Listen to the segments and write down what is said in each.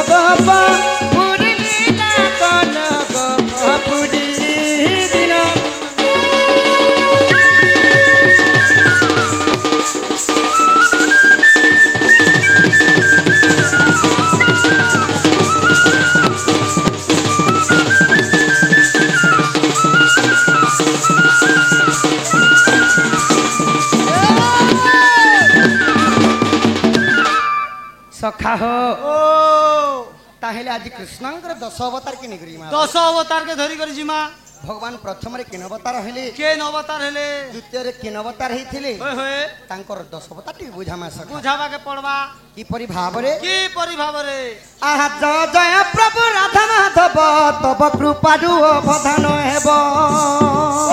गोपा पुरी लीला कल गोपा पुरी दिन सखा हो ताहेले आज कृष्णंकर 10 अवतार के निगरी मा 10 अवतार के धरी कर जिमा भगवान प्रथम रे किन अवतार हेले के अवतार हेले द्वितीय रे किन अवतार हेथिले होय होय तांकर 10 अवतार टी बुझामा सखा बुझावा के पड़वा की परि भाव रे आहा जय जय प्रभु राधा माधव तब कृपारु अवधान हेबो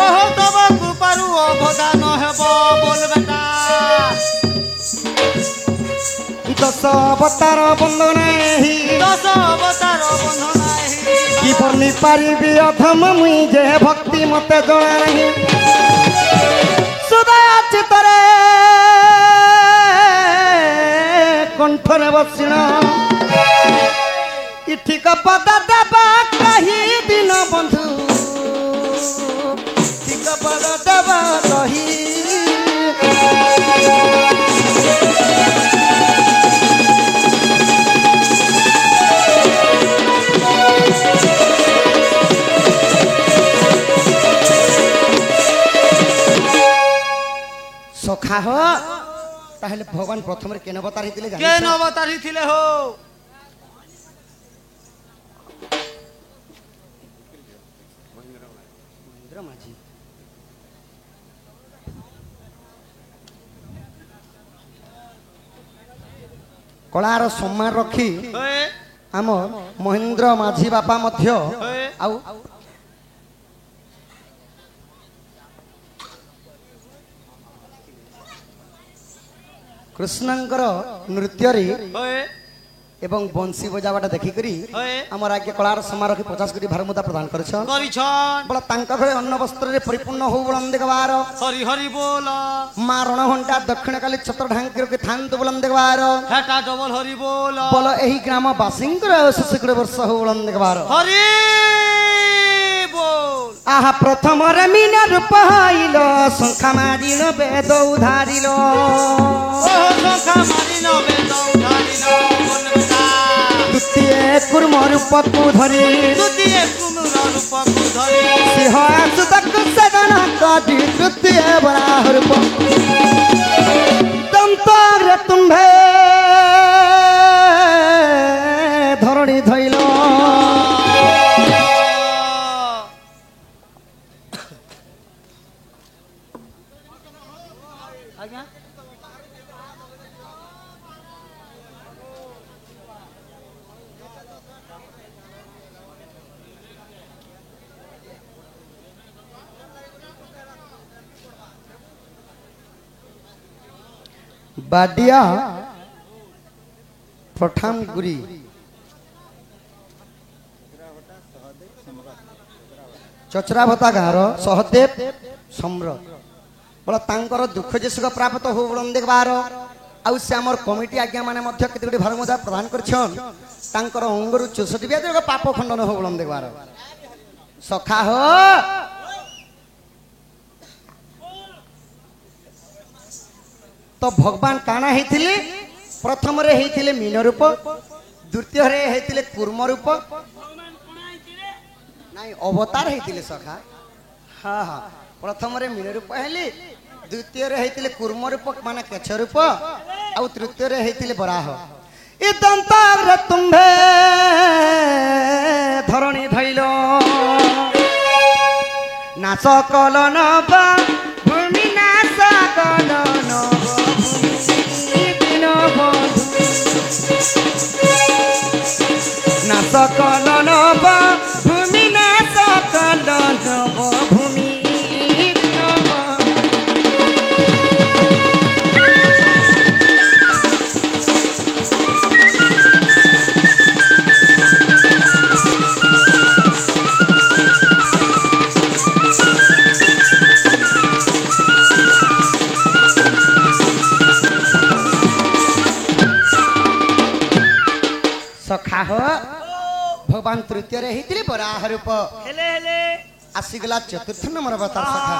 ओहो तब कृपारु अवधान हेबो बोल बेटा 10 अवतार बंधन ही 10 अवतार बंधन ही की बनि पारिबी अधम मुई जे भक्ति मते जणा नहीं सदा चितरे कंठरे बसिना इठी पद देबा कही दिन बंधु ठीक पद देबा कही सखा हो ताहले भगवान प्रथम रे केन अवतार हितिले जानि केन अवतार हितिले हो महेंद्र माझी कलार सम्मान रखी आम महेंद्र माझी बापा मध्य आउ कृष्णंकर नृत्य रे एवं बंशी बजावाटा देखि करी हमर आज्ञा कलार समा रखी 50 कोटी भारमुदा प्रदान करछन बोला तांका घरे अन्न वस्त्र रे परिपूर्ण हो बुलंद देखबार हरि हरि बोल मारण घंटा दक्षिण काली छत्र ढांकी के थांत बुलंद देखबार हेटा डबल हरि बोल बोल एही ग्राम बासिंकर सुसिकड़े वर्ष हो बुलंद देखबार हरि बोल आहा प्रथम रे मीन रूप आइलो शंखा मारिलो वेद उधारिलो ओ शंखा मारिलो वेद उधारिलो बोल बेटा द्वितीय कुर्म रूप को धरी द्वितीय कुर्म रूप को धरी सिंह सुतक सदन काटी तृतीय बराह रूप दंताग्र तुम्भे धरणी धइलो आज्ञा बाडिया पठामगुरी चचराभता गाँव सहदेव सम्राट बोला तांकर दुख जे सुख प्राप्त हो बुलंद देखबार आउ से आमर कमिटी आज्ञा माने मध्य केते गुडी भारमुदा प्रदान करछन तांकर अंगरु 64 ब्याज पाप खंडन हो बुलंद देखबार सखा हो तो भगवान काना हेथिले प्रथम रे हेथिले मीन रूप द्वितीय रे हेथिले कूर्म रूप नहीं अवतार हेथिले सखा हाँ हाँ प्रथम रे मीन रूप हेली द्वितीय रे हेथिले कूर्म रूप माने केछ रूप आ तृतीय रे हेथिले बराह इ दंताग्र तुम्भे धरणी धइलो नाच कलन बा भूमि नाच कलन नाच कलन बा भूमि नाच कलन भूमि हो भगवान तृतीय रे हितले बराह रूप हेले हेले आसीगला चतुर्थ नंबर अवतार सखा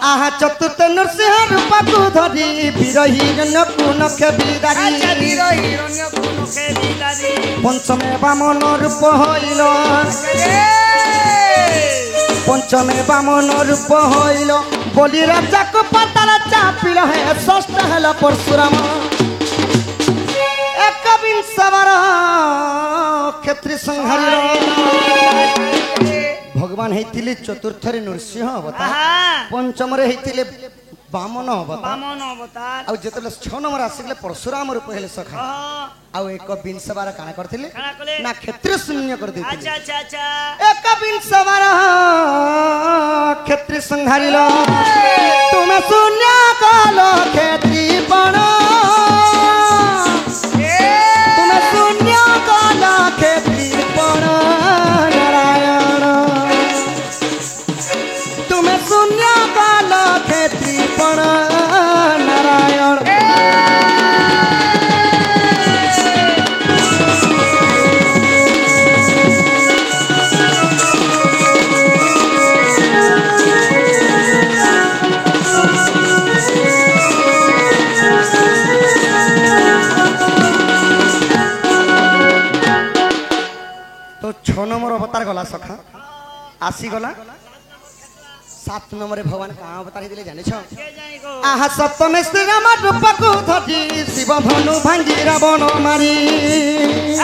आहा चतुर्थ नरसिंह रूप को धरी बिरही जन को नखे बिदारी अच्छा धीरो हिरण्य कुनो के बिदारी पंचमे वामन रूप होइलो पंचमे वामन रूप होइलो बोली राजा को पताल चापिल है षष्ठ हल परशुराम एक विंशवर क्षेत्री संहारिलो भगवान हेतिले चतुर्थ रे नरसिंह अवतार पंचम रे हेतिले वामन अवतार बामन अवतार आ जेतले 6 नंबर आसीले परशुराम रूप हेले सखा आ एक विंशवर काना करथिले काना कले ना क्षेत्र शून्य कर देथिले अच्छा अच्छा अच्छा एक विंशवर क्षेत्री संहारिलो तुमे शून्य कालो क्षेत्री पण तुमे शून्य कालो क्षेत्री पण नारायण तुमे शून्य कालो क्षेत्री पण नारायण तो 6 नंबर अवतार गला सखा आसी गला 7 नंबर भगवान कहाँ अवतार दिले जाने छो के जाई गो आहा सप्तमे श्री राम रूप को धरी शिव धनु भांगी रावण मारी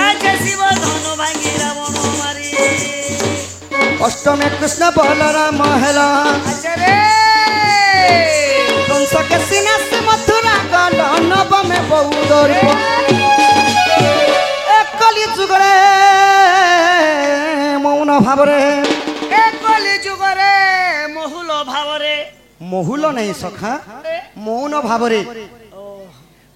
अच्छा शिव धनु भांगी रावण मारी अष्टमे कृष्ण बलराम हेला अच्छा रे कंस के सीना से मथुरा गल नवमे बौद्ध रूप एक कली जुगरे मौन भावरे ए कली जुगरे मोहुल भावरे मोहुल नहीं सखा मौन भावरे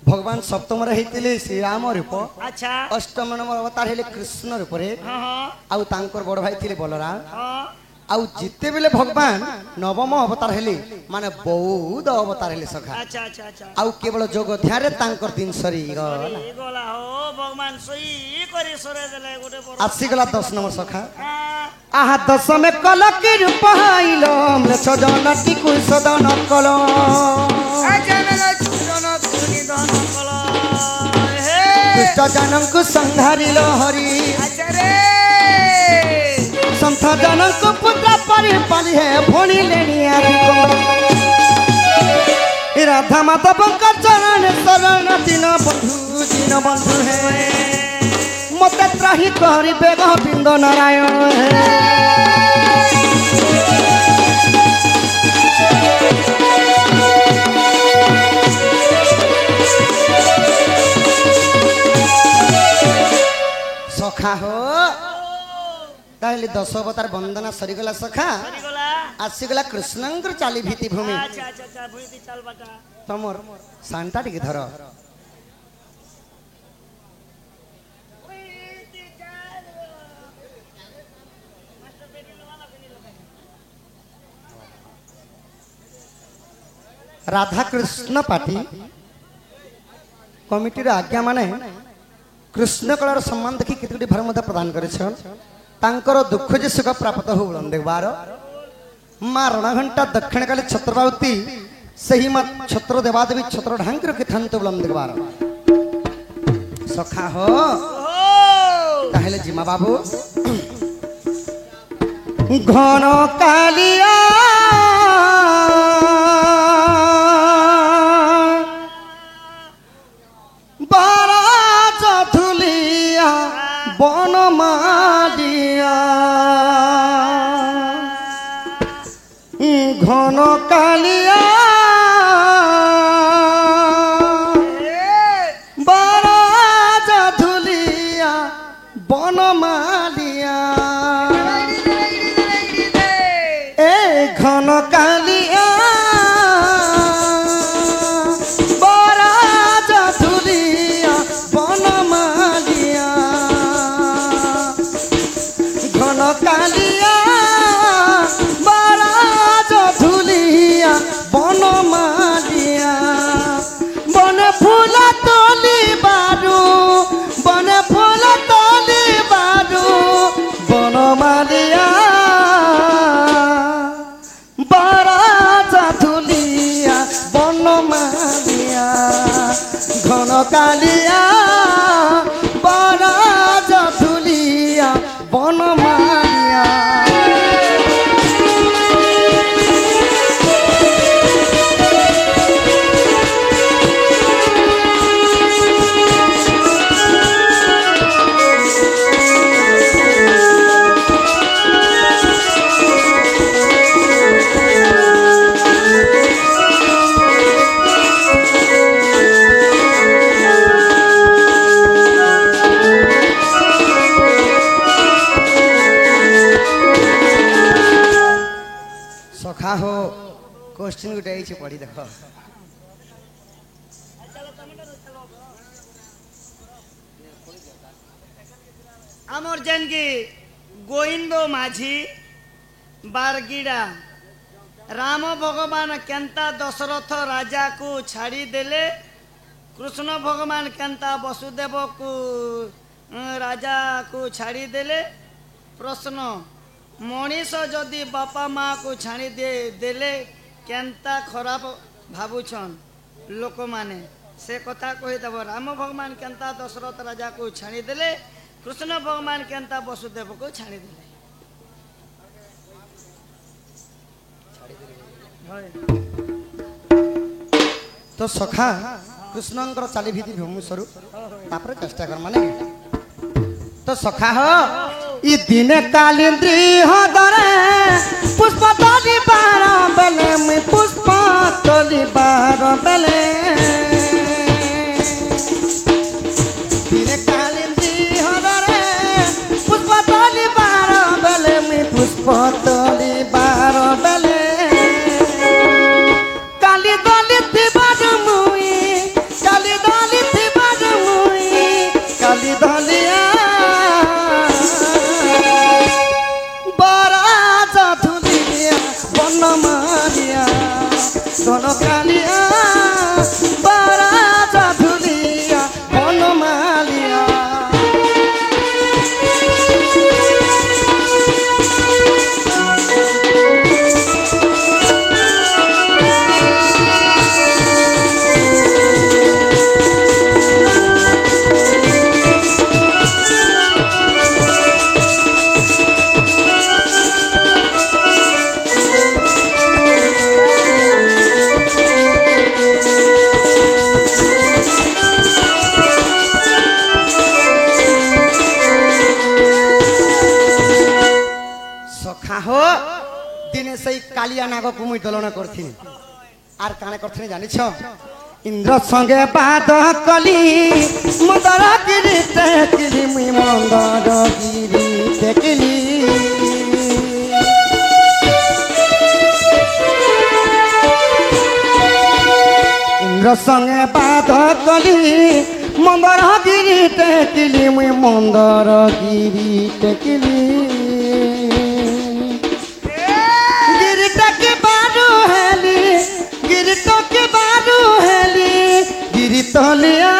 भगवान सप्तम रे हेतिले श्री राम रूप अच्छा अष्टम नंबर अवतार हेले कृष्ण रूप रे हाँ हाँ आउ तांकर बड़ भाई थिले बलराम हाँ आउ जिते बेले भगवान नवम अवतार हेले माने बौद्ध अवतार हेले सखा अच्छा अच्छा अच्छा आउ केवल जोग ध्यारे तांकर दिन सरी गला ए गला हो भगवान सोई करी सरे देले गोटे पर आसीगला 10 नंबर सखा हाँ आहा दशमे कलकी रूप हाइलो म्लेच्छ जनटी कुसदन कल अच्छा मेला चुजन कुनी धन कला हे दुष्ट जनंकु संहारिलो हरि अच्छा रे संथ जनंकु पुत्र परि पाली है भोणी लेनी आदि को राधा माधव का चरण शरण दिन बंधु है मते त्राही करी बेग बिंद नारायण है सखा हो ताहले 10 अवतार वंदना सरीगला सखा सरी गला आसीगला कृष्णंकर चाली भीति भूमि अच्छा अच्छा अच्छा भूति चल बटा तमर सांता टिके धर राधा कृष्ण पार्टी कमिटी आज्ञा माने कृष्ण कलार सम्मान देखि केतुटी भार मध्य प्रदान करेछन तांकर दुख जे सुख प्राप्त हो देवार माँ रणघंटा दक्षिण काली छत्रबावती सही माँ छत्र देवादेवी छत्र ढांक रखी थांत बुलम देवार सखा हो ताहले जिमा बाबू घन कालिया बाराज धुलिया बन मालिया घन कालिया बाराज धुलिया बन मालिया ए घन कालिया बाराज धुलिया बन मालिया घन कालिया बाराज धुलिया बन मालिया बन फूल तोली बारू बन फूल तोली क्वेश्चन गुटे आइछि पढ़ी देख आमर जेन की गोविंद माझी बारगिड़ा राम भगवान केंता दशरथ राजा को छाड़ी देले कृष्ण भगवान केंता वसुदेव को राजा को छाड़ी देले प्रश्न मनीष जदि बापा माँ को छाड़ी देले केंता खराब भावुछन लोक माने से कथा कहीदेव राम भगवान केंता दशरथ राजा को छाड़ी देले कृष्ण भगवान केंता वसुदेव को छाड़ी देले तो सखा कृष्णंकर चाली भीति भूमिश्वरू तापर चेष्टा कर माने तो सखा हो ई दिने कालिंद्री हो दरे पुष्प तली बार बेले मी पुष्प तली बार बेले दिने कालिंद्री हो दरे पुष्प तली बार बेले मी पुष्प तली बार बेले काली दलित बाजमुई काली दलित बाजमुई काली दलिया बनमालिया सोन कालिया बाराजा धुलिया बनमालिया दिने से कालिया नाग को मुई दलन करथि आर काने करथि जानिछ इंद्र संगे बाद कली मंदर गिरी टेकिली मुई मंदर गिरी टेकिली इंद्र संगे बाद कली मंदर गिरी टेकिली मुई मंदर गिरी टेकिली तलिया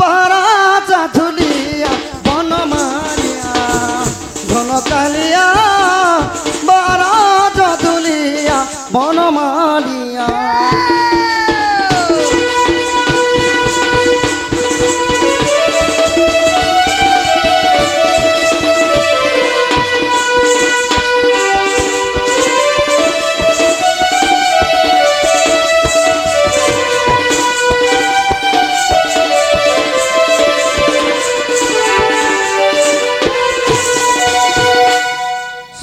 बाराजा धुलिया बनमालिया धन कालिया बाराजा धुलिया बनमालिया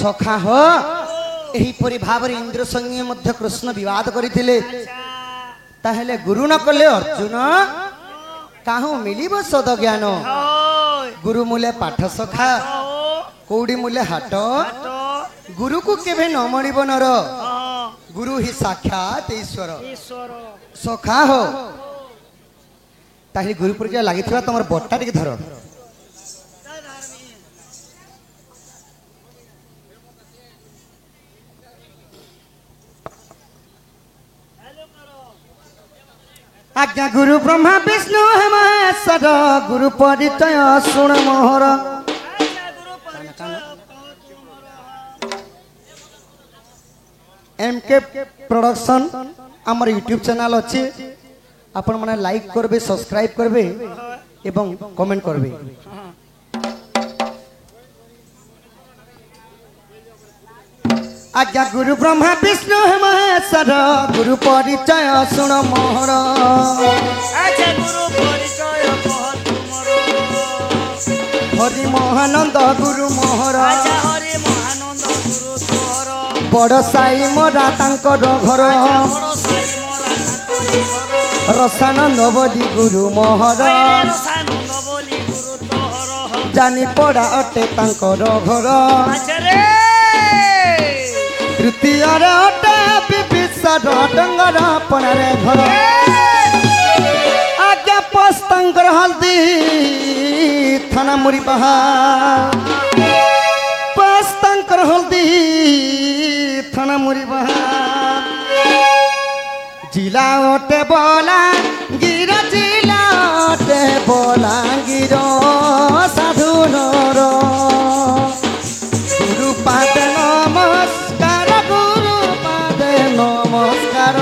सखा हो एहीपरि भाव इंद्र संगे मध्य कृष्ण विवाद करथिले ताहेले गुरु न कले अर्जुन काहू मिलिबो सद ज्ञान गुरु मूले पाठ सखा कौड़ी मूले हाट गुरु को केभे न मणिब नर गुरु ही साक्षात ईश्वर सखा हो ताही गुरु पर लागि तमर बट्टा टिके धर आज्ञा गुरु ब्रह्मा विष्णु महेश्वर गुरु परिचय सुन मोहर एमके प्रोडक्शन आमर यूट्यूब चैनल अच्छे आपण माने लाइक करबे सब्सक्राइब करबे एवं कमेंट करबे आज्ञा गुरु ब्रह्मा विष्णु महेश्वर गुरु परिचय सुन मोहर हरि महानंद गुरु मोहर बड़ साई मोरा तांकर घर रसानंद बोली गुरु मोहर जानी पड़ा अटे तांकर घर ତୃତୀୟରେ ଅଟେ ବିବିସାର ଡଙ୍ଗର ପଣାରେ ଘର ଆଜ୍ଞା ପସ୍ତାଙ୍କର ହଳଦୀ ଥାନା ମୁରି ବାହାର ପସ୍ତାଙ୍କର ହଳଦୀ ଥାନା ମୁରି ବାହାର ଜିଲ୍ଲା ଅଟେ ବଲାଙ୍ଗୀର ଜିଲ୍ଲା ଅଟେ ବଲାଙ୍ଗୀର ସାଧୁନର ଗୁରୁ ପାଦେ ନମସ୍କାର ଗୁରୁ ପାଦେ ନମସ୍କାର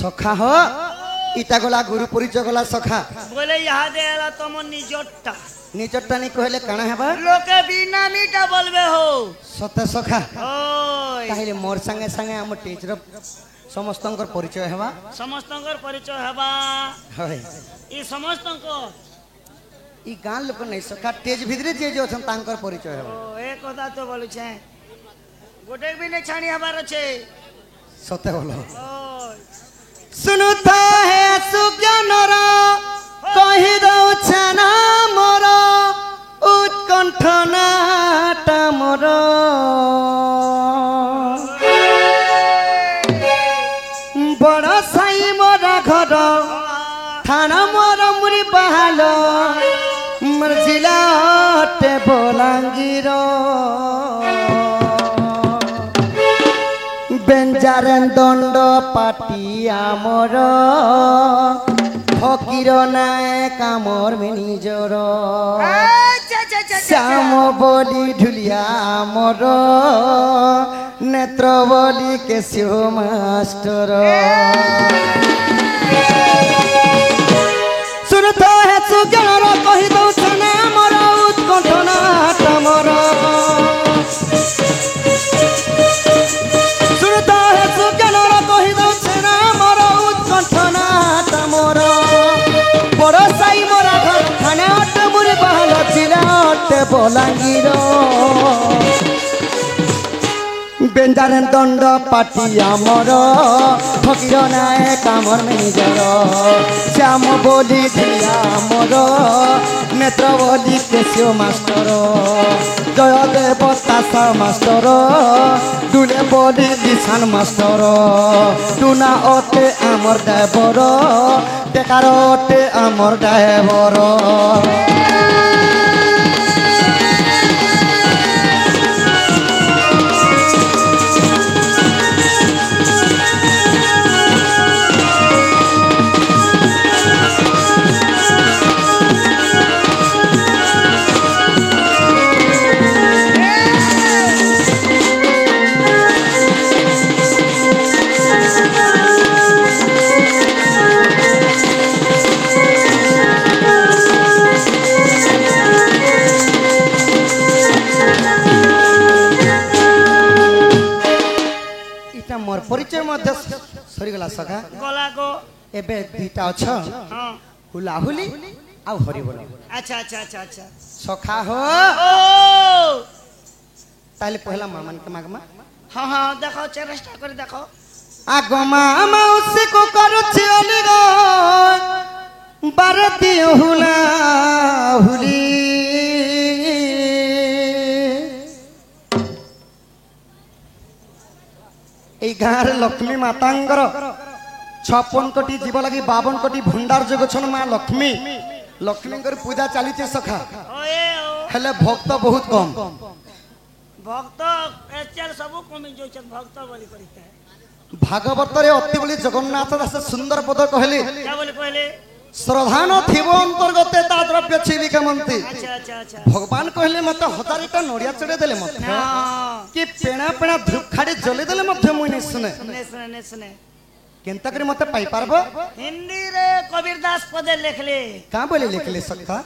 सखा हो इटा गला गुरु परिचय गला सखा बोले यहाँ दे आला तुम निजटा निजटा नहीं कहले काना हेबा लोके बिना मीटा बोलबे हो सते सखा ओय ताहिले मोर संगे संगे हम टीचर समस्तंकर परिचय हेबा समस्तंकर परिचय हेबा होय ई समस्तंकर ई गां लोक नहीं सखा तेज भितरे जे जे अछन तांकर परिचय हेबा ओ ए कथा तो बोलु छे गोटे भी नहीं छाणी हबार छे सते बोलो ओय सुनुता है सुज्ञानर कहि दउ छना मोर उत्कंठ नाटा मोर बड़ साई मोर घर थाना मोर मुरी बहाल मोर जिला अटे बलांगीर बेंजारेन दंड पाटी आमर फकीर नाय कामर में निजर श्याम बोली ढुलिया आमर नेत्र बोली केशिव मास्टर सुनता है सुज्ञानर कहि दउ छना मोर उत्कंठ नाट मोर बलांगीर बेंजारेन दंड पाटी आमर फकीर नाय कामर में निजर श्याम बोली धिया मोर नेत्र बोली केशिव मास्टर जय देव तासा मास्टर दुले बोली दिशान मास्टर टुना अटे आमर ड्राइवर टेकार अटे आमर ड्राइवर मोर परिचय मध्य सरी गला सखा गला को एबे दुईटा अछ हां हुलाहुली आ हरि बोल अच्छा अच्छा अच्छा अच्छा सखा हो ओ ताले पहला मामन के मागमा हां हां देखो चेष्टा कर देखो आगमा मौसी को करूछि अलिग बारती हुलाहुली এই গাঁর লক্ষ্মী মাতাঙ্গর 56 কোটি জীব লাগি 52 কোটি ভণ্ডার যোগছন মা লক্ষ্মী লক্ষ্মীঙ্কর পূজা চালিছে সখা ओए ओ হেলে ভক্ত বহুত কম भक्त एचल सब कमी जो छन भक्त बोली करते भागवतरे अति बोली जगन्नाथ दास सुंदर पद कहले क्या बोले पहले श्रद्धान थिबो अंतर्गते ता द्रव्य छिविका मंती अच्छा अच्छा अच्छा भगवान कहले मते हजारिटा नड़िया चढ़े देले मते हां कि पेणा पेणा धूप खाड़ी जले देले मते मुई नै सुने ने सुने केनता करी मते पाई पारबो हिंदी रे कबीरदास पदे लिखले का बोले लिखले सखा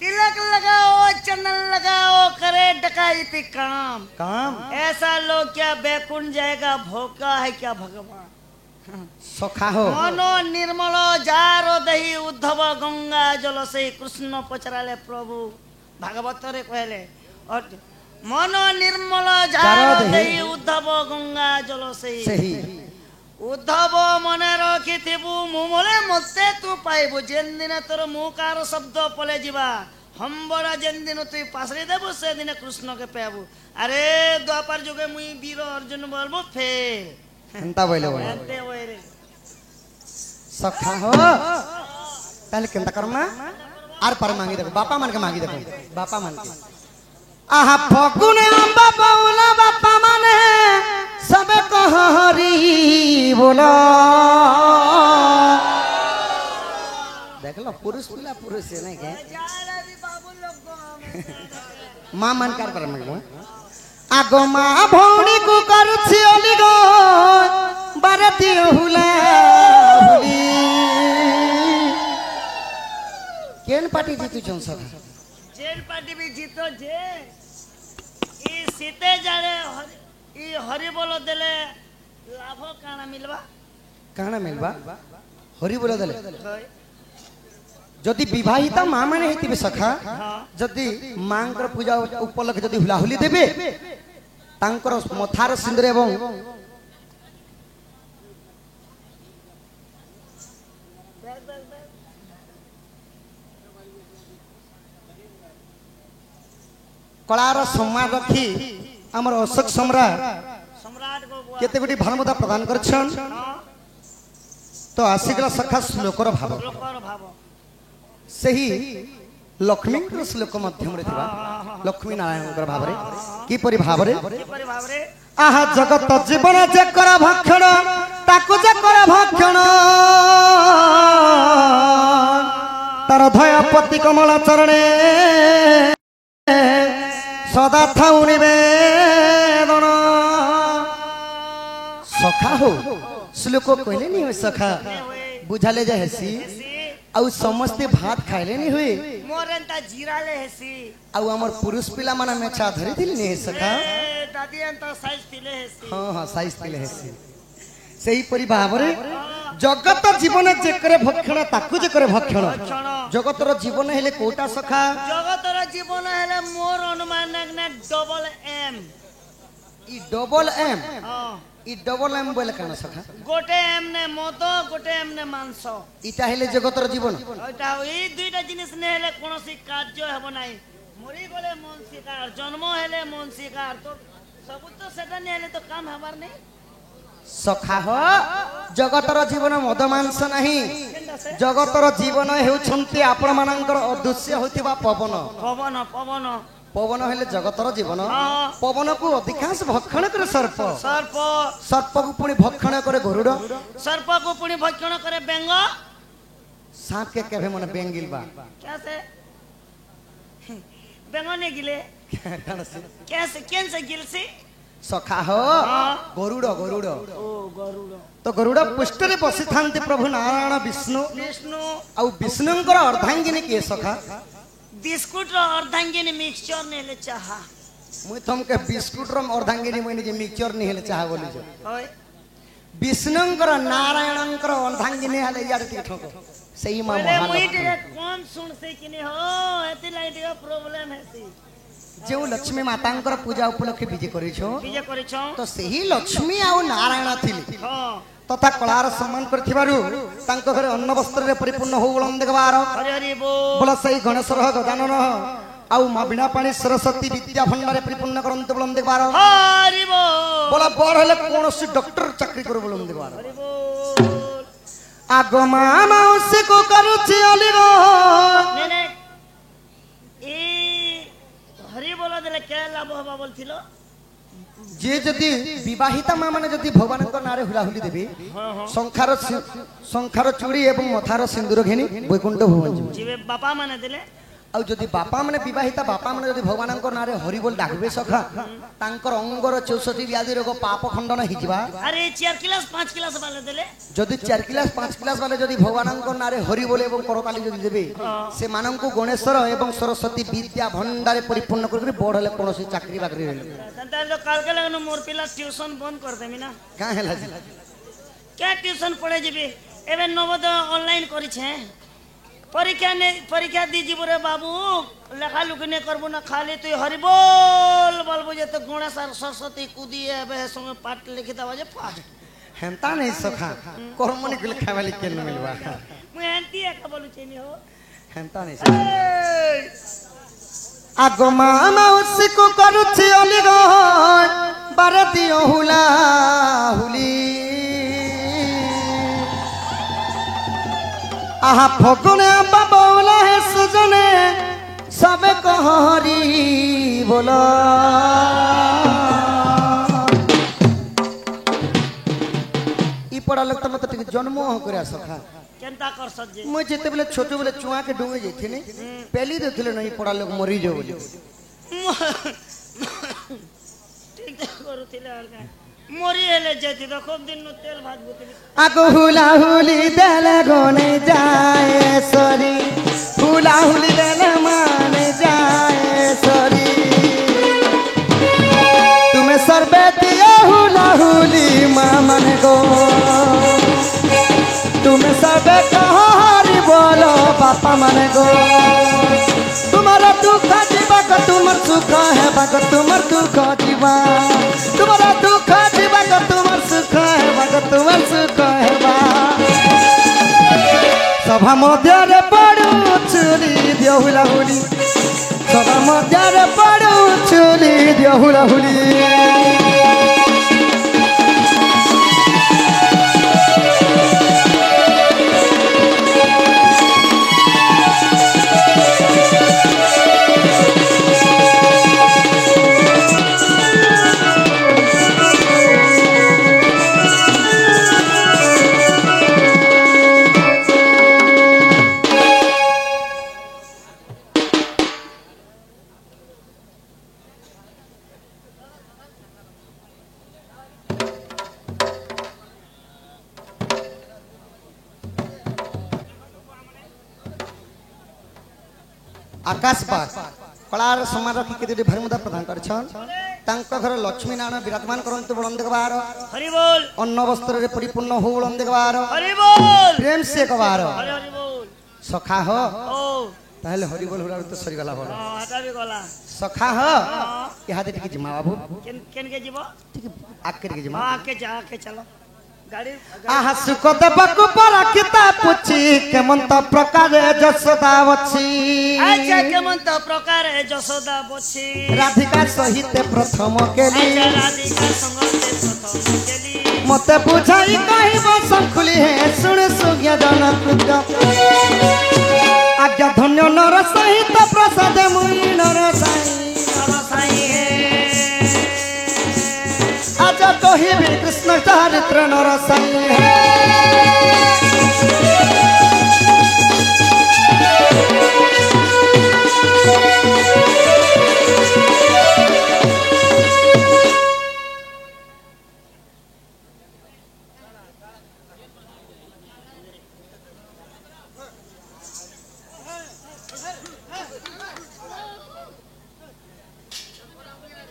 तिलक लगाओ चंदन लगाओ करे डकायती काम काम ऐसा लोग क्या बैकुंठ जाएगा भोका है क्या भगवान सखा हो मनो निर्मल जारो दही उद्धव गंगा जल से कृष्ण पचराले प्रभु भागवत रे कहले और मन निर्मल जार जार देहि देहि उद्धव गंगा जल सेहि सही उद्धव मने रखिथिबु मुमले मते तू पाइबु जेन दिन तोर मुकार शब्द पले जीवा हम्बरा जेन दिन तू पासरे देबु से दिन कृष्ण के पाबु अरे द्वापर जुगे मुई वीर अर्जुन बोलबो फेल एंता बोले बोले एंते ओए रे सखा हो ताले केंता करमा आर पर मांगी देखो बापा मान के मांगी देखो बापा मान के आहा फगुने अंबा बौला बापा माने सबे कहरी बोला देख लो पुरुष पिला पुरुष है नहीं के मां मान कर पर मांगो आगो मां भौणी को करछि ओली गो बारती हुला हुली केन पार्टी जीतु छौ सब जेल पार्टी भी जीतो जे ई सीते जाने ई हरि बोलो देले लाभ काना मिलबा काना मिलबा हरि बोल देले जदि विवाहिता मां माने हेतिबे सखा जदि मांकर पूजा उपलक्ष जदि हुलाहुली देबे तांकर मथार सिंदूर एवं कलार सम्मान रखी हमर अशोक सम्राट सम्राट को बुआ केते गुटी भानमता प्रदान करछन तो आसिकला सखा श्लोकर भाव लोकर भाव सही लक्ष्मी श्लोक माध्यम रे थिबा लक्ष्मी नारायण भाव रे की परि भाव रे किपरि भाव रे आहा जगत जीवन जे कर भक्षण ताकु जे कर भक्षण तार धय पति कमल चरणे सदा थाउ निवेदन सखा हो श्लोक कहले नहीं हो सखा बुझाले जा हेसी आउ समस्ते भात खाइले नहीं हुए मोरंता जीराले हेसी आउ हमर पुरुष पिला माने मेचा धरि दिली नहीं सखा ए दादी अंत साइज तिले हेसी हाँ हाँ साइज तिले हेसी सही परि भावरे जगत जीवन जे करे भक्षण ताकु जे करे भक्षण जगतर जीवन हेले कोटा सखा जगतर जीवन हेले मोर अनुमान ने double M E double M हां ई डबल एम बोले काना सखा गोटे एम ने मद गोटे एम ने मांस इटा हेले जगतर जीवन ओटा ई दुईटा जिनिस ने हेले कोनोसी कार्य हेबो नाही मरि गले मन शिकार जन्म हेले मन शिकार तो सब तो सेटा ने हेले तो काम हबार नहीं सखा हो जगतर जीवन मद मांस नहीं जगतर जीवन हेउछंती आपण मानकर अदृश्य होतिबा पवन पवन पवन पवन हेले जगतर जीवन पवन को अधिकांश भक्षण करे सर्प सर्प सर्प को पुणी भक्षण करे गरुड़ सर्प को पुणी भक्षण करे बेंग सांप के केभे मन बेंगिल बा क्या से बेंग ने गिले कैसे केन से गिल से सखा हो गरुड़ गरुड़ ओ गरुड़ तो गरुड़ पुष्ट रे बसी थांती प्रभु नारायण विष्णु विष्णु आउ विष्णुंकर अर्धांगिनी के सखा बिस्कुट रो अर्धांगिनी मिक्सचर ने ले चाहा मुई तुमके बिस्कुट रो अर्धांगिनी मुई जे मिक्सचर नहीं हेले चाहा बोली जो होय विष्णुंकर नारायणंकर अर्धांगिनी हेले यार ती ठोको सही मा बोले मुई महालक्ष्मी टिके कौन सुन से किने हो एती लाइट का प्रॉब्लम है सी जो लक्ष्मी मातांकर पूजा उपलक्षे विजय करिछो विजय करिछो तो सही लक्ष्मी आउ नारायण थिली हां तथा कलार सम्मान करथिबारु तांको घरे अन्न वस्त्र रे परिपूर्ण हो बोलन देखबार हरि हरि बोल बोला सही गणेश रह गजानन आउ मा बिना पानी सरस्वती विद्या भंडार रे परिपूर्ण करंत बोलन देखबार हरि बोल बोला बड़ हेले कोनोसी डॉक्टर चाकरी कर बोलन देखबार हरि बोल आगो मा मौसी को करूछि अलिगो ने ने ए हरि बोल देले के लाभ हबा बोलथिलो जे जदि विवाहिता मां माने जदि भगवान को नारे हुलाहुली देबे संखार चूड़ी एवं मथार सिंदूर घेनी वैकुंठ भवन जीवे जीवे बापा माने देले आउ जदि बापा माने विवाहिता बापा माने जदि भगवान को नारे हरि बोल डाकबे सखा तांकर अंगर 64 व्याधि रोग पाप खंडन हिजबा अरे 4 क्लास 5 क्लास वाले देले जदि 4 क्लास 5 क्लास वाले जदि भगवान को नारे हरि बोल एवं करताली जदि देबे से मानन को गणेश्वर एवं सरस्वती विद्या भंडार परिपूर्ण करके बढले कोनोसी चाकरी बाकरी रहले संतान जो काल के लगन मोर पिला ट्यूशन बंद कर देमी ना का हेला जी क्या ट्यूशन पढ़े जेबे एबे नवोदय ऑनलाइन करि छे পরীক্ষা দি যাব রে বাবু লেখা লুকি নে করবো না খালি তুই হরিবোল বলবো যে তো গণেশ আর সরস্বতী কুদিয়ে এবে সঙ্গে পাঠ লিখি দেওয়া যে পাঠ হেন্তা নেই সখা কর্মনি গুলো খাবালি কেন মিলবা মুই এন্তি একা বলুছি নি হো হেন্তা নেই আগ মা মাউসিকু করুছি অলিগন বারে দিও হুলা হুলি আহা ফগুনে বাবলা হে সুজনে সবে কহরি বল ই পড়া লোক তো মতে ঠিক জন্ম করে সখা কেনতা কর সজ্জে মই যেতে বেলে ছোট বেলে চুয়া के डूंगे जेथिनी पहली देखले नहीं पड़ा लोग मरी जो बोली ঠিক করুছিলে আর কা মরি হেলে যেতি তো খুব দিন নো তেল ভাত বুতলি আগো হুলা হুলি দেলে গনে যায় সরি হুলা হুলি দেলে माने जाए सरी तुम्हें सर्वे दिया हुला हुली मामन गो तुम्हें सर्वे कहारी बोलो पापा मन गो तुम्हारा दुख जीवा का तुमर सुख है बाग तुमर दुख जीवा तुम्हारा दुख जीवा का तुमर सुख है बाग तुमर सुख है बा सभा मध्य रे पड़ू चुली दियो हुला हुली सभा मध्य रे पड़ू चुली दियो हुला हुली आकाश बाग कलार समारोह की केते भरमुदा प्रदान करछन तांको घर लक्ष्मी नारायण विराजमान करंतु बळंद देखबार हरि बोल अन्न वस्त्र रे परिपूर्ण हो बळंद देखबार हरि बोल प्रेम से कबार हरि हरि बोल सखा हो ओ ताहले हरि बोल हुरा तो सरी गला बड़ हाटा भी गला सखा हो इहादे टिके जिमा बाबू केन के जीवो टिके आके टिके जिमा आके चलो गाड़ी आहा सुख देबकु पराकिता पुछि केमंत प्रकार जसोदा वछि अच्छा केमन तो प्रकार है जसोदा बछि राधिका सहित प्रथम केली अच्छा राधिका संगते प्रथम केली मते बुझाई कहिब संखुली है सुन सुज्ञ जनक आज्ञा धन्य नर सहित प्रसाद मुई नर साई है आज कहिबे कृष्ण चरित्र नर साई है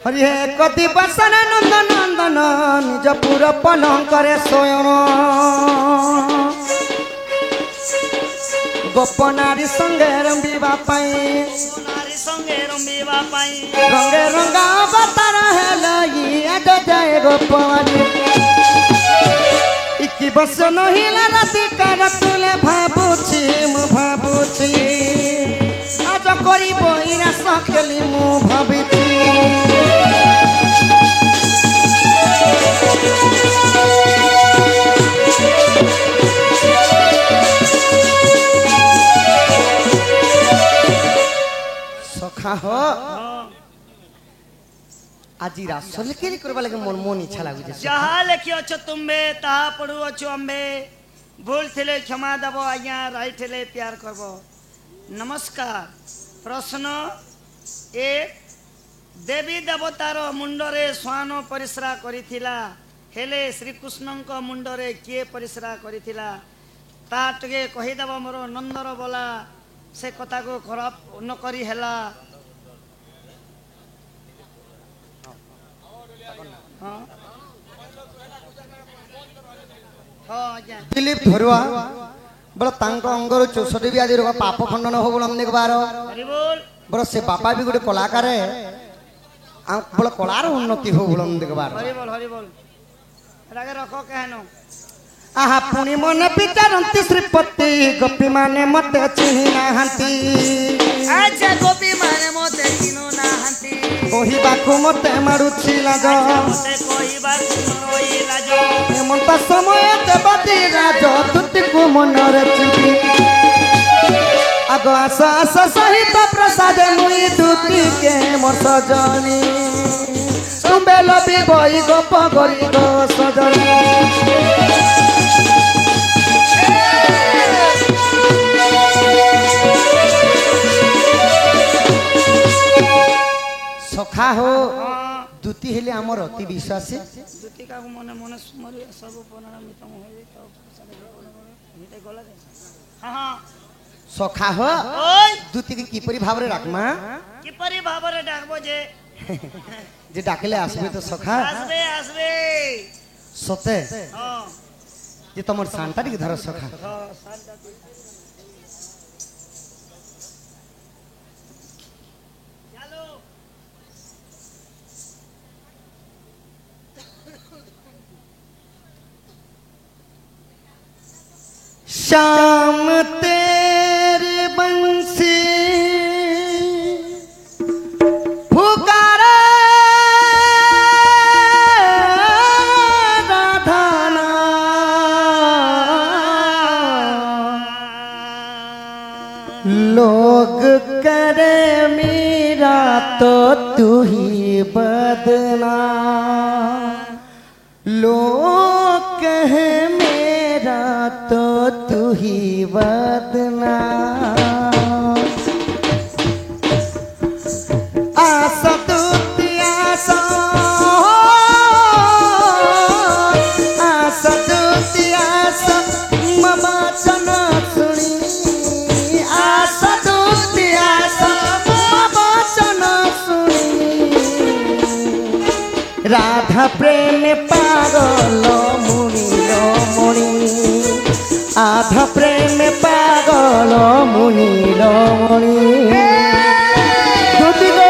हरि हे कति बसन नंदन नंदन निज पुर पलंकरे सोयण गोप नारी संगे रंबिबा पाई नारी संगे रंबिबा पाई रंगे रंगा अवतार हेलई एड जय गोपवाली इकी बस नहिला राधिका रतुले भाबुछि मु भाबुछि आज करिब इरा सखेली मु भाबिछि सखा हो आज रासल के करबा लगे मन मन इच्छा लागु जे जहा लेखि अछ तुम्बे ता पडु अछ अम्बे भूल थिले क्षमा दबो आज्ञा राइट ले तैयार करबो नमस्कार प्रश्न ए देवी देवतार मुंडरे स्वान परिश्रा करिथिला हेले श्री कृष्णଙ୍କ मुंडरे किए परिश्रा करिथिला ता टके कहि दबो मोर नंदर बोला से कथा को खराब न करी हेला हां हां आज्ञा दिलीप धरुआ बोलो तांको अंगरो 64 व्याधि रोग पाप खंडन हो बोलो हमने बार हरि बोल बोलो से बापा भी गोटे कलाकार है बोलो कलार उन्नति हो बोलो हमने बार हरि बोल रागे रखो कहनो आहा पुणी मन पितारंती श्रीपति गोपी माने मते चिन्हि नाहंती अच्छा गोपी माने मते चिन्हु नाहंती କହିବାକୁ ମତେ ମାରୁଛି ଲାଜ ମତେ କହିବାକୁ ନଇ ଲାଜ ହେମନ୍ତ ସମୟ ଦେବତୀ ରାଜ ତୁତିକୁ ମନରେ ଚିନ୍ତି ଆଗ ଆସ ଆସ ସହିତ ପ୍ରସାଦ ମୁଇ ତୁତିକେ ମୋ ସଜନୀ ତୁମ୍ବେ ଲବି ବହି ଗପ କରି ଗো ସଜନୀ सखा हो दुती हेले हमर अति विश्वासी दुती का मने मने स्मरी सब पनाना मितम होई तो मिते गला हां हां सखा हो ओय दुती के किपरि भाव रे राखमा किपरि भाव रे डाकबो जे डाकले आसबे तो सखा आसबे आसबे सते हां जे तमर शांता टिक धर सखा हां शांता श्याम तेरे बंसी पुकारा राधाना लोग करे मेरा तो तू ही बदना लोग कहे मेरा तो तू ही बदना आशा दूती आशा आशा दूती आशा ममा चना सुनी आशा दूती आशा ममा चना सुनी राधा प्रेम पागल मुनिलो मुनि आधा प्रेम पागल मुनिलो मुनि दुती गो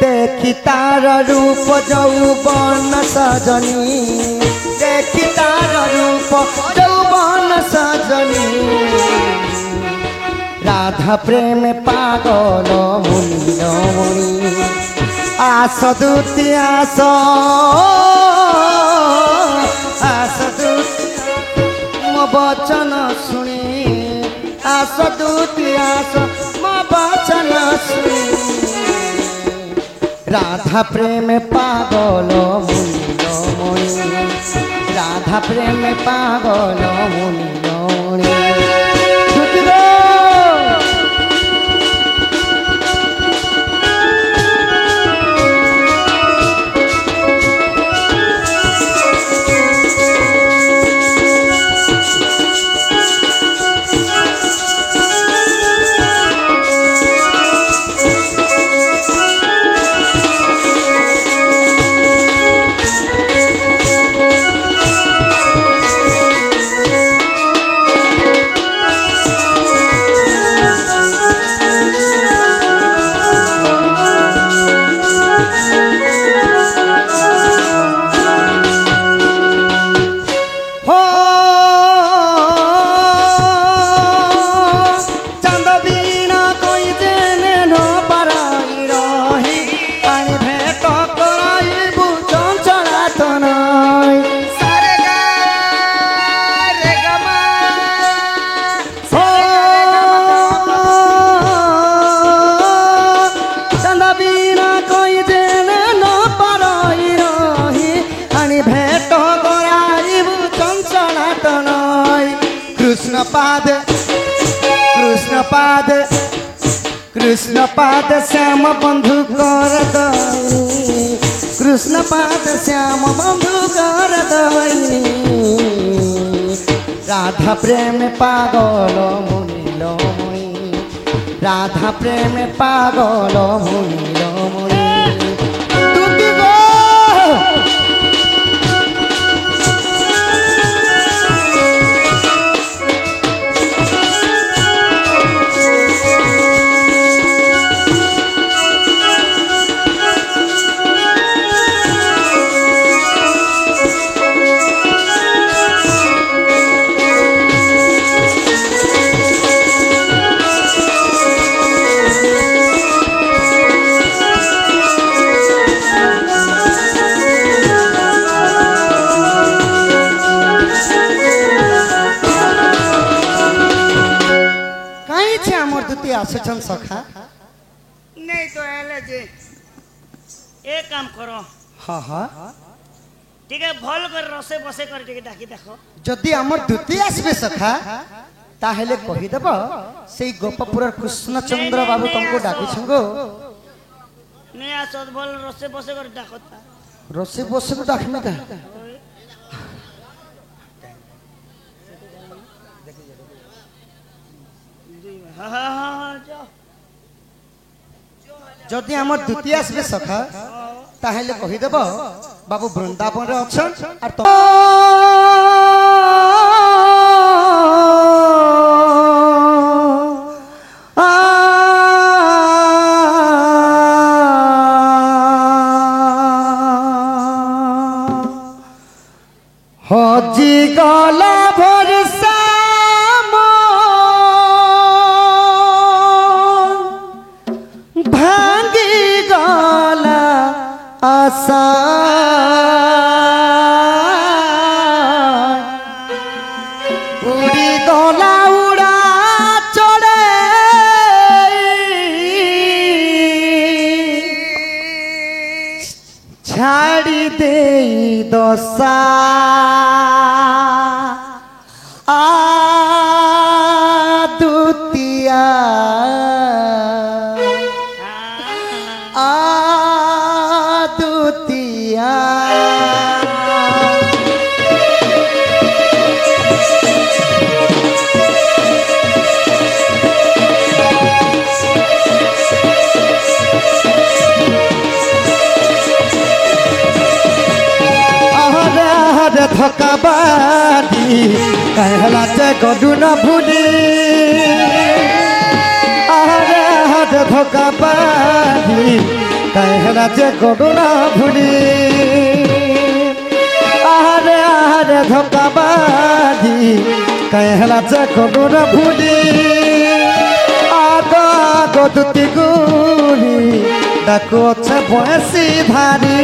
देखी तार रूप जौवन सजनी देखी तार रूप जौवन सजनी राधा प्रेम पागल मुनि मुनि आस दूती आस आस दूती मो वचन शुणी आस दूती आस मो वचन शुणी राधा प्रेम पागल मुनिलो मुनि राधा प्रेम पागल मुनिलो मुनि पाद कृष्ण पाद श्याम बंधु कर दई कृष्ण पाद श्याम बंधु कर दई राधा प्रेम पागल मुनिल मुई राधा प्रेम पागल मुनिल मुई तुति गो आसुचन सखा नहीं तो एले जे एक काम करो हाँ हाँ ठीक है भल कर रसे बसे कर ठीक डाकी देखो जदि हमर द्वितीय आसबे सखा ताहेले कहि देब सेई गोपपुर कृष्णचंद्र बाबू तुमको डाकी छंगो नहीं आसत भल रसे बसे कर डाकता रसे बसे को डाकमे का जदि आम द्वितीय आसबे सखा ताहेले कहि देब बाबू वृंदावन रे अछन आर तो हजी गला भरसा आशा उड़ी गला उड़ा चढ़े छाड़ी दे दशा दुतिया धोकाबाजी कहला चे गडू न भूली अरे हद धोकाबाजी कहला चे गडू न भूली अरे अरे धोकाबाजी कहला चे गडू न भूली आगो आगो दुती गुली डाको अच्छे बयसी भारी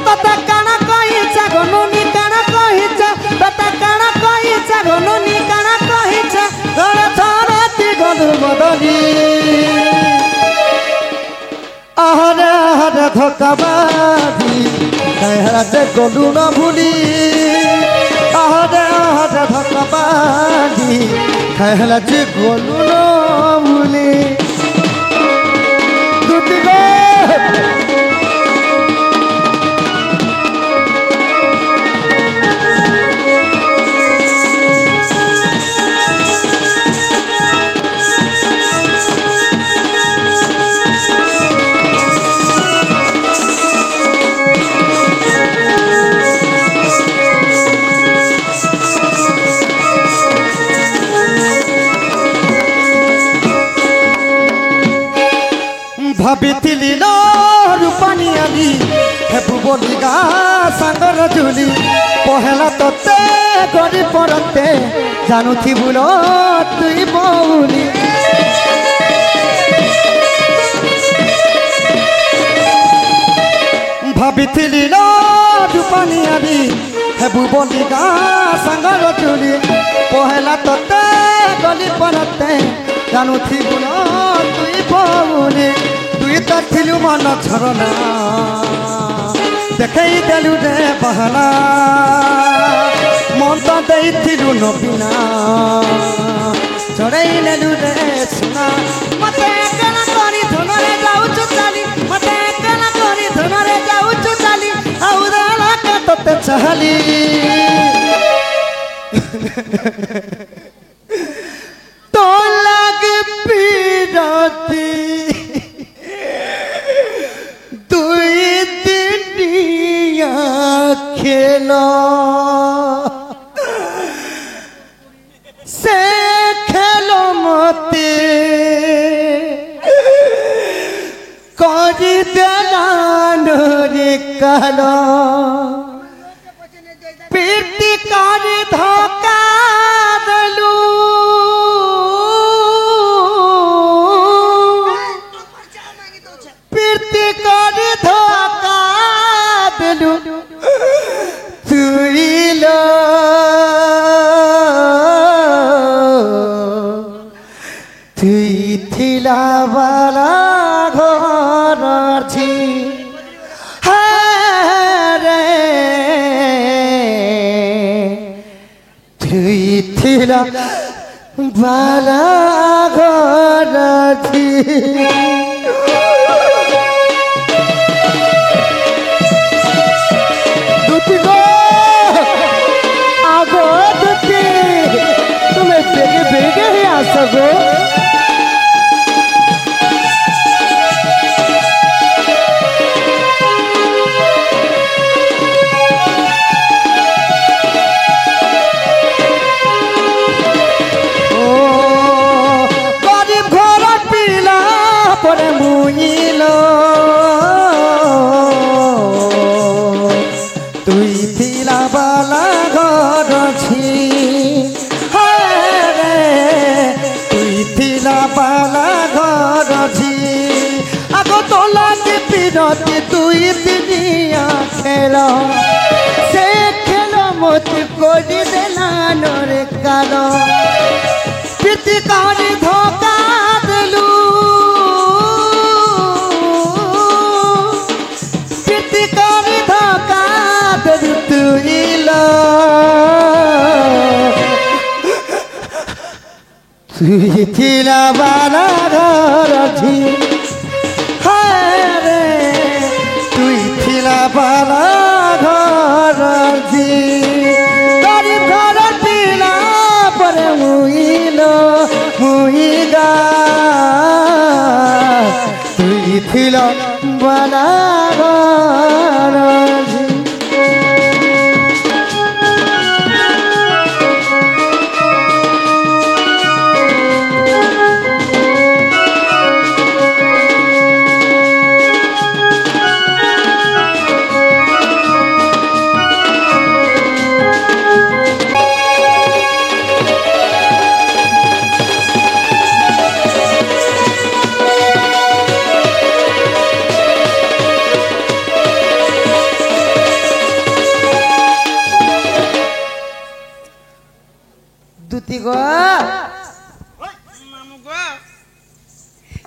तता काना कही गनुनी काना कहिचा तता काना कहिचा गनुनी काना कहिचा घर छाती गनु बदली आहरे आहरे धोकाबाजी कहरा जे गलु न भूली आहरे आहरे धोकाबाजी कहला जे गलु न भूली दुती गो भाविथिली लो रूपानी आली हेबु बोलिगा सांगर झुली पहला तोते गरी परते जानुथि बुलो तुई बोली भाविथिली लो रूपानी आली हेबु बोलिगा सांगर झुली पहला तोते गरी परते जानुथि बुलो तुई बोली तुई तो थिलु मन झरना देखई देलु रे बहना मन तो देइथिलु नबिना ঝড়াই নেলু রে সোনা মতে কেন করি ধনরে যাউଛୁ চালি মতে কেন করি ধনরে যাউଛୁ চালি আউ দেলা কে তোতে চালি তো লাগে পিরতি দুই দিনিয়া খেলো সে খেলো মতে করি দেলানরে কালো প্রীতি করি ধোকা দেলু প্রীতি করি ধোকা দেলু তুই লো তুই থিলা বালা ঘর ছি রে তুই থিলা বালা ঘর ছি দুটি গো আগো দুটি তুমি বেগে বেগে হি আসো গো তুই থিলা বালা ঘর ছি তুই থিলা বালা ঘর ছি আগো তোলাকে পিরতি তুই দিনিয়া খেল সে খেল মতে করি দেলানরে কালো প্রীতি করি ধোকা দেলু প্রীতি করি ধোকা দেলু তুই লো তুই থিলা বালা ঘর ছি রে তুই থিলা বালা ঘর ছি গরিব ঘর থিলা পরে মুইলো মুই গা তুই থিলা বালা ঘর ছি দুতি গো মামু গো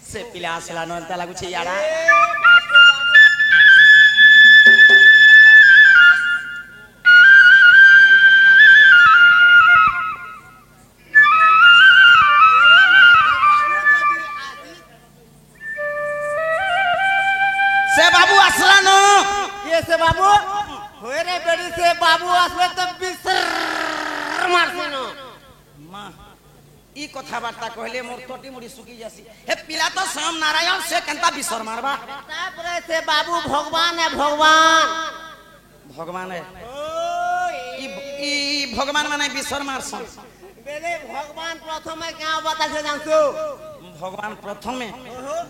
ସେ ପିଲା ଆସିଲା ନହେଲେ ଲାଗୁଛି ଇଆଡା ସେ ବାବୁ ଆସିଲା ନ କିଏ ସେ ବାବୁ ହୋଏ ରେ ବେଡି ସେ ବାବୁ ଆସିଲେ ତ ବିସର ମାରସି ନ মা ই কথাবার্তা কহিলে মোর তটি মুড়ি শুকি যাসি হে পিলা তো শ্যাম নারায়ণ সে কেনতা বিসর মারবা তারপরে সে বাবু ভগবান এ ভগবান ভগবান ই ভগবান মানে বিসর মারছন বেলে ভগবান প্রথমে কেন বাতাছে জানছো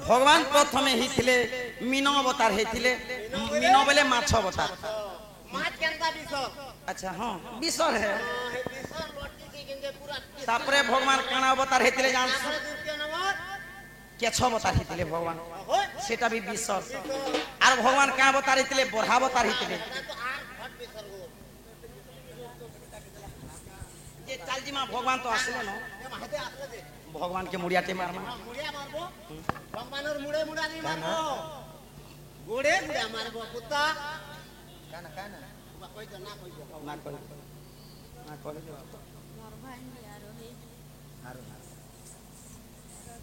ভগবান প্রথমে হিছিলে মিন অবতার হেতিলে মিন বেলে মাছ অবতার মাছ কেনতা বিসর আচ্ছা হ্যাঁ বিসর হে হে বিসর লটি কি কিন্তু পুরা তারপরে ভগবান কানা অবতার হেতিলে জানছ দ্বিতীয় নম্বর কেছ অবতার হেতিলে ভগবান সেটা বি বিসর আর ভগবান কা অবতার হেতিলে বড়া অবতার হেতিলে তো আর ঘট বিসর গো যে চালজিমা ভগবান তো আসলে না এ মাহতে আসলে দে ভগবান কে মুড়িয়াতে মারমা মুড়িয়া মারবো ভগবানের মুড়ে মুড়া নি মারবো গোড়ে মুড়া মারবো কুত্তা কানা কানা কই তো না কই না করে না করে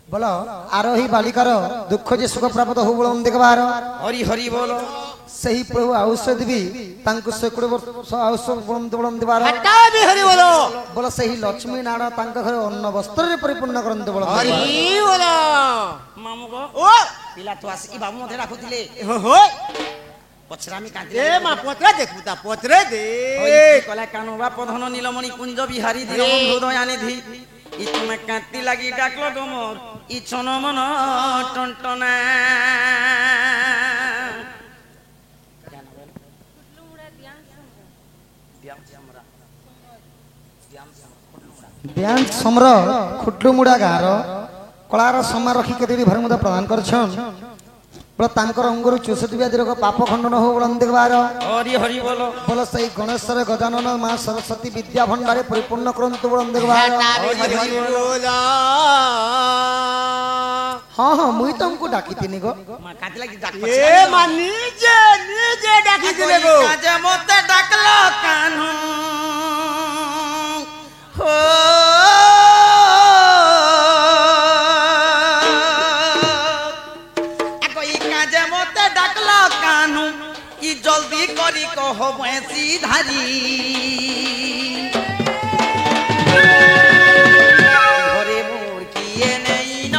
बोलो आरोही बालिकार दुख जे सुख प्राप्त हो बोल देखबार हरि हरि बोल सही प्रभु औषध भी तांको सैकड़े वर्ष औषध बोल देबार हटा भी हरि बोलो बोलो सही लक्ष्मी नारायण तांको घर अन्न वस्त्र रे परिपूर्ण करन बोल हरि बोलो मामू गो ओ पिला तो आसी बाबू मते राखुतिले हो हो पछरामी कांति ए मा पत्रे देखू ता पत्रे दे कला कानुबा प्रधान नीलमणि कुंज बिहारी दीनबंधु दयानिधि इ तुमे कांति लागी डाकलो गमर इ छन मन टंटना ब्यांस समर खुटलुमुड़ा गार कलार समा रखी केते भरमुदा प्रदान करछन बोला तांकर अंगुरु 64 व्याधि रोग पाप खंडन हो बोलन देखबार हरि हरि बोलो बोलो सही गणेश्वर गजानन मां सरस्वती विद्या भंडारे परिपूर्ण करंतु बोलन देखबार हरि हरि बोलो हां हां मुई तुमको डाकी तिनी गो मा कांति लागी डाक ए मा निजे डाकी दिले गो काजे मते डाकलो कान्हू हो ई जल्दी करी कह भैंसी धारी घरे मोर किए नहीं न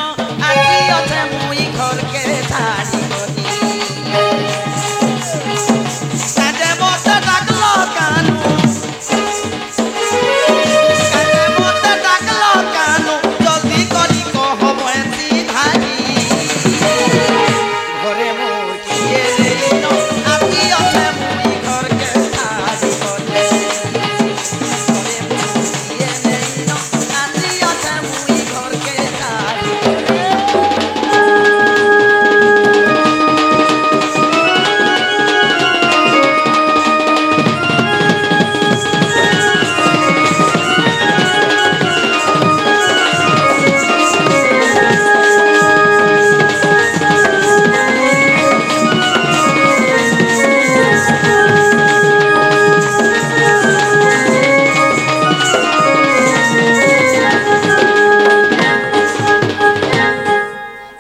आजी अछे मुई घर के छाड़ी गनी काजे मते डाकलो कानू काजे मते डाकलो कानू जल्दी करी कह भैंसी धारी घरे मोर किए नहीं न आजी अछे मुई घर के छाड़ी गनी घरे मोर किए नहीं न आजी अछे मुई घर के छाड़ी गनी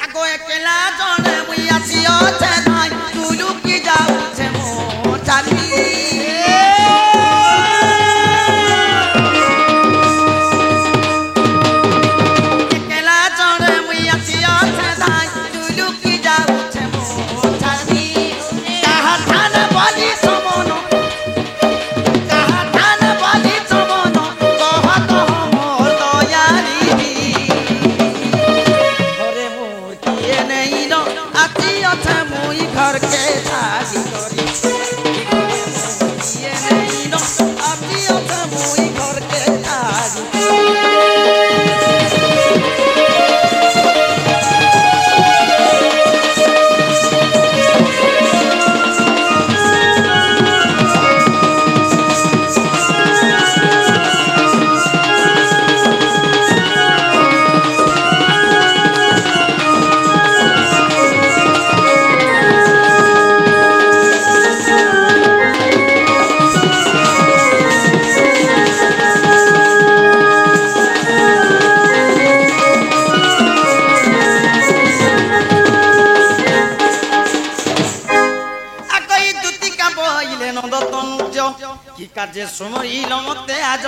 आगो एकेला जने मुई आसी अछे नाई तू लुकी जाउछे मो चाली एकेला जने मुई आसी अछे नाई तू लुकी जाउछे मो चाली काहा ठान बली समन काहा ठान बली समन कह कह मोर दयाली घरे मोर किए नहीं न आती अछे मुई घर के छाड़ी करी घरे मोर किए नहीं न आती अछे मुई घर के छाड़ी আকই দুতিকা বইলে নন্দতঞ্জ কি কাজে সমইল মতে আজ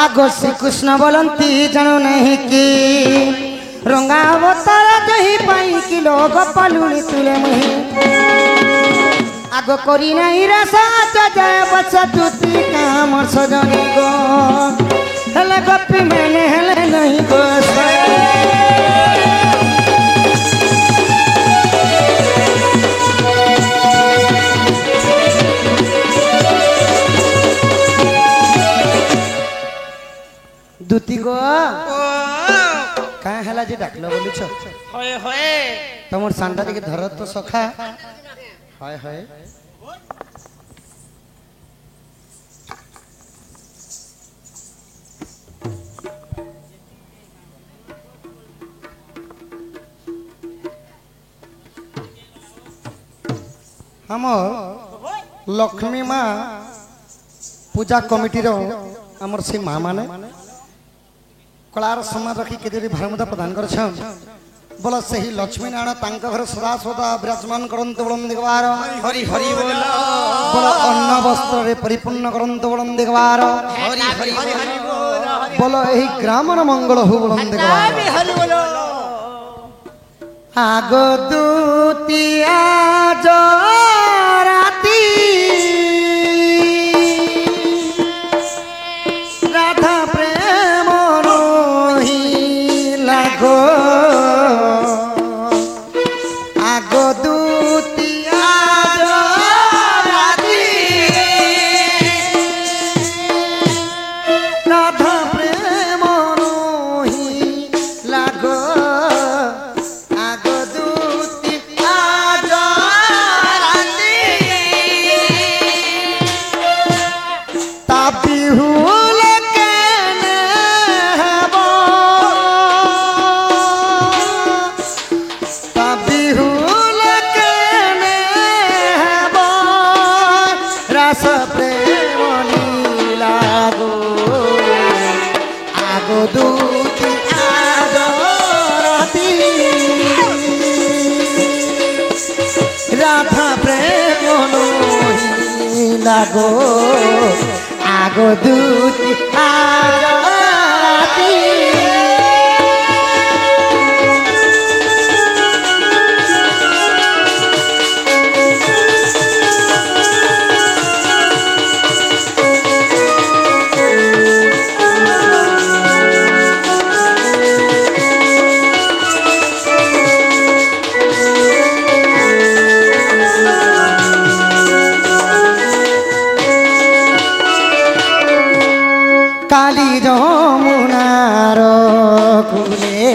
आगो श्री कृष्ण बोलंती जानो नहीं कि रंगा अवतार जही पाई कि लोग पलुनी तुले मुही आगो करी नहीं रसा जय बच तुती काम सजनी गो हेले गप्पी मैंने हेले नहीं गो दुती गो काहे हला जे डाकलो बोलुछ होए होए तमर सांडा के धर तो सखा हाय हाय हमर लक्ष्मी माँ पूजा कमिटी रो हमर से माँ माने कलार सम्मान रखी केते भारमुदा प्रदान करछन बोल सही लक्ष्मी नारायण तांका घर सदा सदा विराजमान करंत बोलन देखबार हरि हरि बोल बोल अन्न वस्त्र रे परिपूर्ण करंत बोलन देखबार हरि हरि बोल बोल एही ग्रामर मंगल हो बोलन देखबार हरि बोलो आग दूतिया जो राती राधा प्रेम रोही लागो आग दूतिया जो राती राधा प्रेम रोही लागो राधा प्रेम लागो आगो दूती आरती काली जमुनार कूले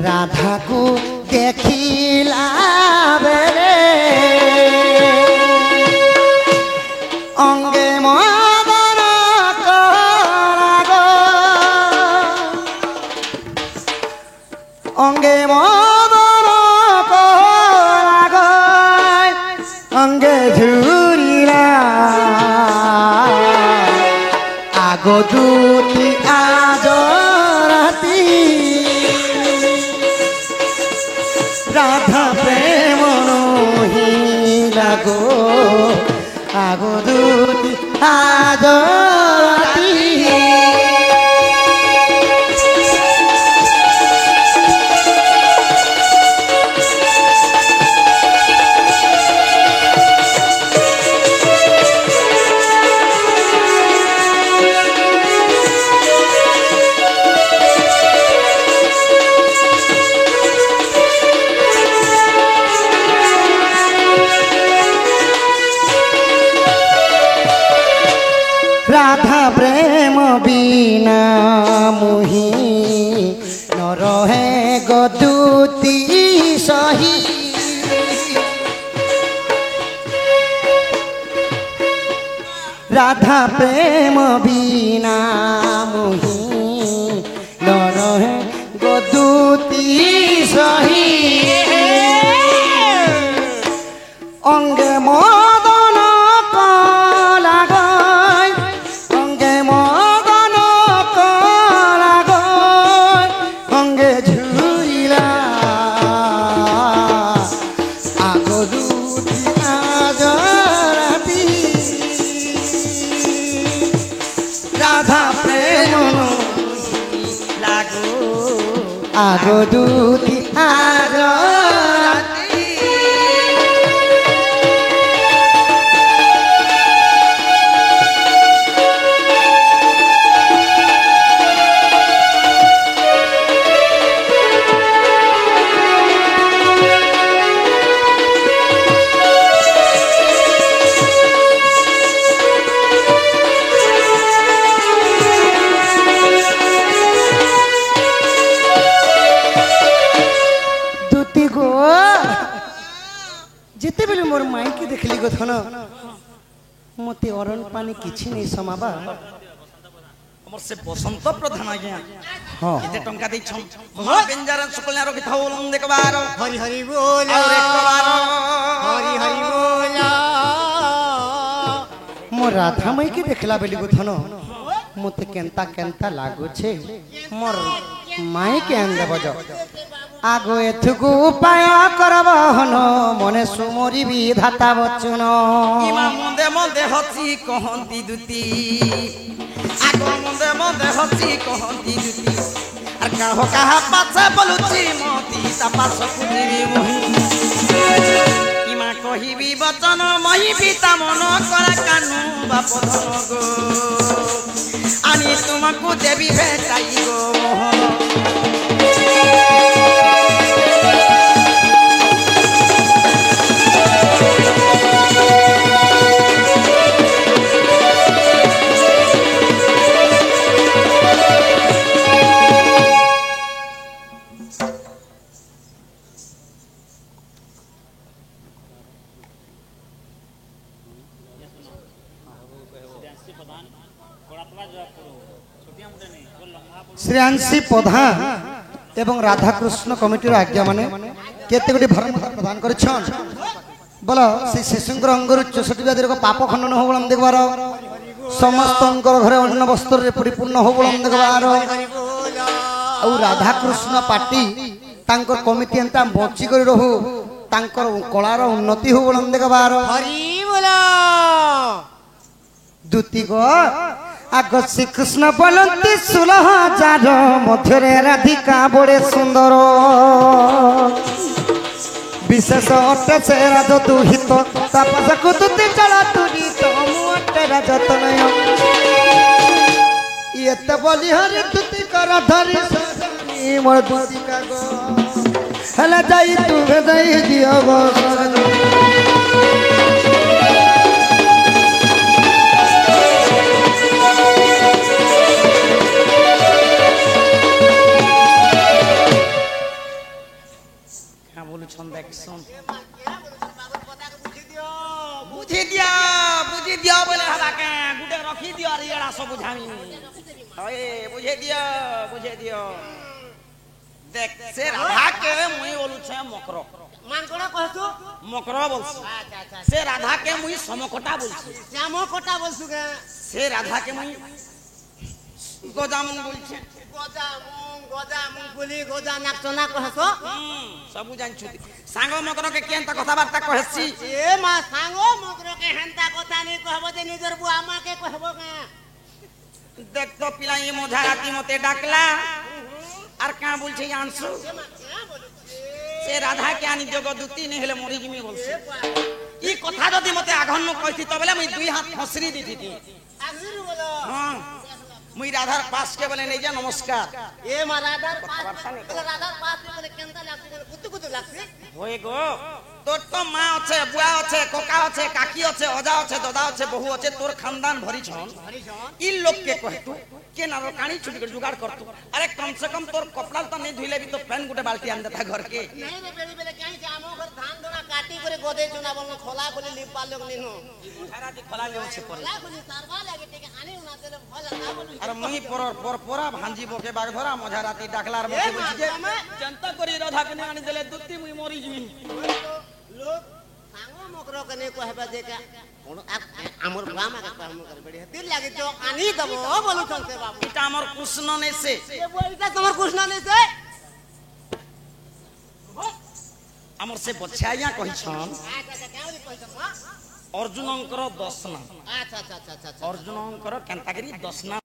राधा को देखिला बेले अंगे मदन करागो अंगे मदन करागो अंगे झुरिला आगो दूती आज राती राधा प्रेम ही लागो आगो दूती आज राती राधा प्रेम बिना मुही न रहे गदूती सही राधा प्रेम बिना मुही न रहे गदूती सही अंगे मदन कला गय अंगे मदन कला गय अंगे झुरिला आगो दूती आज राती राधा प्रेम लागो आगो दूती आज राती जिते बेले मोर माई की देखली गो थन मते अरण पानी किछि नै समाबा हमर से बसंत प्रधान आज्ञा हां केते टंका दै छम बेंजारन सुकलना रखि थाउ लंग देखबार हरि हरि बोल और एक बार हरि हरि बोल मोर राधा माई की देखला बेली गो थन मते केंता केंता लागुछे मोर माई के अंदे बज आगो एथुकु उपाय करब हन मने सुमरी विधाता बचन इमा मुंदे मुंदे हसी कहंती दुती आगो मुंदे मुंदे हसी कहंती दुती আর কাহ কাহা পাছে বলুছি মতি তা পাছ কুদিবি মহি ইমা কহিবি বচন মহিবি তা মন করা কানু বাপ ধন গো আনি তোমাকু দেবি ভেটাই গো মোহন श्रेयांशी प्रधान एवं राधाकृष्ण कमिटी आज्ञा माने केते गुडी भरमता प्रदान करछन बोल से शिशुंकर अंगरु 64 व्याधि को पाप खंडन हो बलम देखबार समस्त अंकर घरे अन्न वस्त्र रे परिपूर्ण हो बलम देखबार और राधाकृष्ण पार्टी तांकर कमिटी एंता बची कर रहू तांकर कलार उन्नति हो बलम देखबार हरि बोला दूती को आग श्री कृष्ण बोलती 16,000 मध्य राधिका बड़े सुंदर विशेष अटे से राज दुहित तापस कुतुति चला तुरी तो मुटे राज तनय ये त बोली हरि तुति कर धरि सजनी मोर दुतिका गो हला जाई तू भेदई दियो गो बुझी दियो बोले हला के गुडे रखी दियो अरे एड़ा सब बुझामी ओए बुझे दियो देख से राधा के मुई बोलु छे मकरो मान कोना कहतु मकरो बोलछु अच्छा अच्छा से राधा के मुई समकोटा बोलछु श्यामकोटा बोलसु के से राधा के मुई गोजामुन बोलछे गजा मुंगफली गजा नाकचना कहसो सब जानछु सांग मकरो के केनता कथा बार्ता कहछि ए मा सांगो मकरो के हेंता कथा नै कहबो जे निजर बुआ मा के कहबो के देख तो पिला ये मोझा राती मते डाकला আর কা বলছে আনসু সে রাধা কে আনি জগদূতি নে হেলে মরি জিমি বলছে ই কথা যদি মতে আঘন্ন কইতি তবেলে মই দুই হাত ফসরি দিতি আজিরু বলো হ্যাঁ মই রাধার পাশ কে বলে নেই যা নমস্কার এ মা রাধার পাস বলে কেনতা লাগছে কুতু কুতু লাগছে হয়ে গো তোর তো মা আছে বুয়া আছে কোকা আছে কাকি আছে অজা আছে দাদা আছে বহু আছে তোর খানদান ভরি ছন ই লোক কে কহে তু के नारो कानी छुटी कर जुगाड़ कर तू अरे कम से कम तोर कपड़ा तो नहीं धुइले भी तो पेन गुटे बाल्टी आन देता घर के नहीं रे बेली बेले काई से आमो घर धान दोना काटी करे गोदे चुना बोलनो खोला बोले लिप पालोग निनो सारा दी खोला ले से पर खोला बोली सरवा लागे टेके हानि उना देले भल ना बोली अरे मही पर पोरा भांजी बोके बाग धरा मझा राती डाकलार बोके बुझी जे जनता करी राधा के आनी देले दुत्ती मुई मरी जिमी लोग सांगो मकरो कने कहबा देका আমর ব্রাহ্মা কে কর্ম করে বড়ি দিল লাগে তো আনি দবো বলু চলতে বাবু এটা আমার কৃষ্ণ নেছে এ বইটা তোমার কৃষ্ণ নেছে আমার সে বছাইয়া কহিছন আচ্ছা আচ্ছা কেউরি কইছ মা अर्जुनंकर 10 नाम अच्छा अच्छा अच्छा अच्छा अर्जुनंकर केंतागिरी 10 नाम